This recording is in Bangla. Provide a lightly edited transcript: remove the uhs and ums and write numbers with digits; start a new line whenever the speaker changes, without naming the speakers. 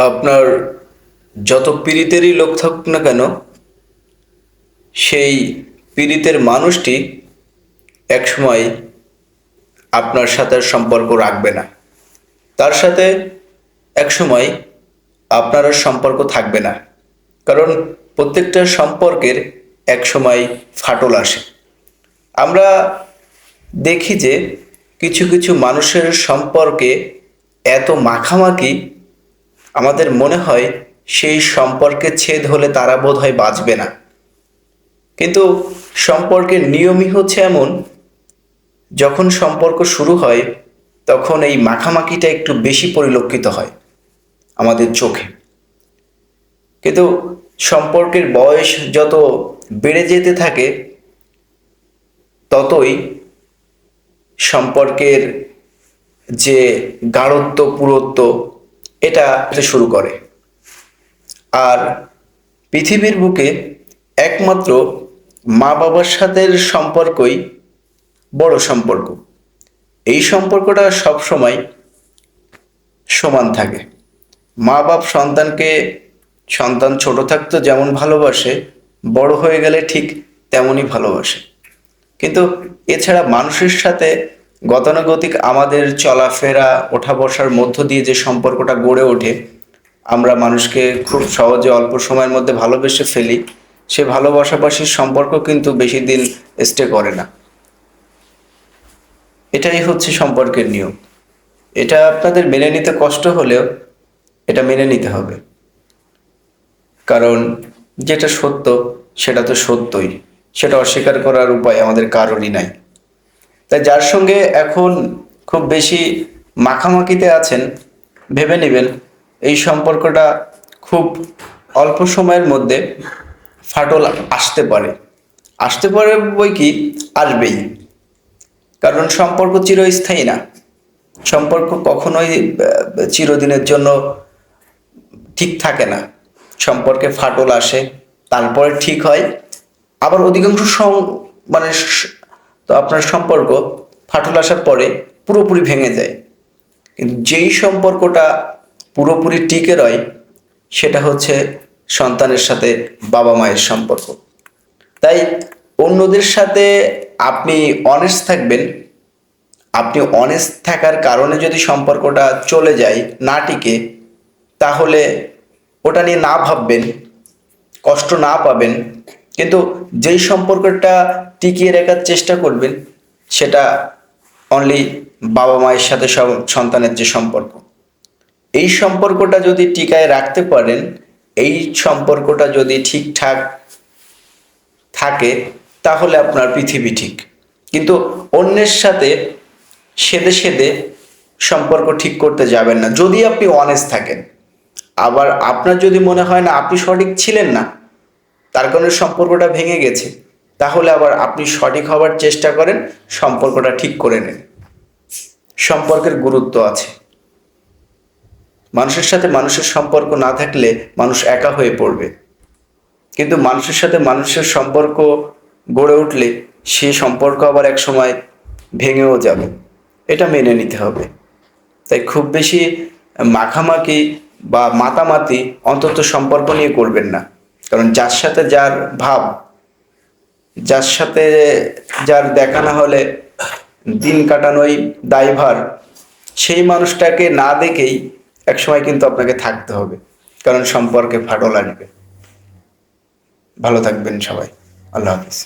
আপনার যত পীড়িতেরই লোক থাকুক না কেন, সেই পীড়িতের মানুষটি একসময় আপনার সাথে আর সম্পর্ক রাখবে না। তার সাথে একসময় আপনার আর সম্পর্ক থাকবে না। কারণ প্রত্যেকটা সম্পর্কের একসময় ফাটল আসে। আমরা দেখি যে কিছু কিছু মানুষের সম্পর্কে এত মাখামাখি, আমাদের মনে হয় সেই সম্পর্কে ছেদ হলে তারা বোধহয় বাঁচবে না। কিন্তু সম্পর্কের নিয়মই হচ্ছে এমন, যখন সম্পর্ক শুরু হয় তখন এই মাখামাখিটা একটু বেশি পরিলক্ষিত হয় আমাদের চোখে। কিন্তু সম্পর্কের বয়স যত বেড়ে যেতে থাকে ততই সম্পর্কের যে গাঢ়ত্ব পুরুত্ব এটা শুরু করে। আর পৃথিবীর বুকে একমাত্র মা বাবার সাথে সম্পর্কই বড় সম্পর্ক। এই সম্পর্কটা সব সময় সমান থাকে। মা বাপ সন্তানকে, সন্তান ছোট থাকতে যেমন ভালোবাসে, বড় হয়ে গেলে ঠিক তেমনই ভালোবাসে। কিন্তু এছাড়া মানুষের সাথে গতানুগতিক আমাদের চলাফেরা ওঠা বসার মধ্য দিয়ে যে সম্পর্কটা গড়ে ওঠে, আমরা মানুষকে খুব সহজে অল্প সময়ের মধ্যে ভালোবেসে ফেলি, সে ভালোবাসাবাসির সম্পর্ক কিন্তু বেশি দিন স্টে করে না। এটাই হচ্ছে সম্পর্কের নিয়ম। এটা আপনাদের মেনে নিতে কষ্ট হলেও এটা মেনে নিতে হবে। কারণ যেটা সত্য সেটা তো সত্যই, সেটা অস্বীকার করার উপায় আমাদের কারোরই নাই। তাই যার সঙ্গে এখন খুব বেশি মাখামাখিতে আছেন, ভেবে নেবেন এই সম্পর্কটা খুব অল্প সময়ের মধ্যে ফাটল আসতে পারে বই কি, আসবেই। কারণ সম্পর্ক চিরস্থায়ী না। সম্পর্ক কখনোই চিরদিনের জন্য ঠিক থাকে না। সম্পর্কে ফাটল আসে, তারপরে ঠিক হয়। আবার অধিকাংশ মানে তো আপনার সম্পর্ক ফাটল আসার পরে পুরোপুরি ভেঙে যায়। কিন্তু যেই সম্পর্কটা পুরোপুরি টিকে রয় সেটা হচ্ছে সন্তানের সাথে বাবা মায়ের সম্পর্ক। তাই অন্যদের সাথে আপনি অনেস্ট থাকবেন। আপনি অনেস্ট থাকার কারণে যদি সম্পর্কটা চলে যায়, না টিকে, তাহলে ওটা নিয়ে না ভাববেন, কষ্ট না পাবেন। কিন্তু যেই সম্পর্কটা টিকিয়ে রাখার চেষ্টা করবেন সেটা অনলি বাবা মায়ের সাথে সন্তানের যে সম্পর্ক, এই সম্পর্কটা যদি টিকায় রাখতে পারেন, এই সম্পর্কটা যদি ঠিকঠাক থাকে, তাহলে আপনার পৃথিবী ঠিক। কিন্তু অন্যের সাথে সেদে সেদে সম্পর্ক ঠিক করতে যাবেন না, যদি আপনি অনেস্ট থাকেন। আবার আপনার যদি মনে হয় না আপনি সঠিক ছিলেন না, তার কারণে সম্পর্কটা ভেঙে গেছে, তাহলে আবার আপনি সঠিক হওয়ার চেষ্টা করেন, সম্পর্কটা ঠিক করে নেন। সম্পর্কের গুরুত্ব আছে। মানুষের সাথে মানুষের সম্পর্ক না থাকলে মানুষ একা হয়ে পড়বে। কিন্তু মানুষের সাথে মানুষের সম্পর্ক গড়ে উঠলে সে সম্পর্ক আবার এক সময় ভেঙেও যাবে। এটা মেনে নিতে হবে। তাই খুব বেশি মাখামাখি বা মাতামাতি অন্তত সম্পর্ক নিয়ে করবেন না। কারণ যার সাথে যার ভাব, যার সাথে যার দেখা না হলে দিন কাটানোই দায়ভার, সেই মানুষটাকে না দেখেই একসময় কিন্তু আপনাকে থাকতে হবে। কারণ সম্পর্কে ফাটল আসবে। ভালো থাকবেন সবাই। আল্লাহ হাফিজ।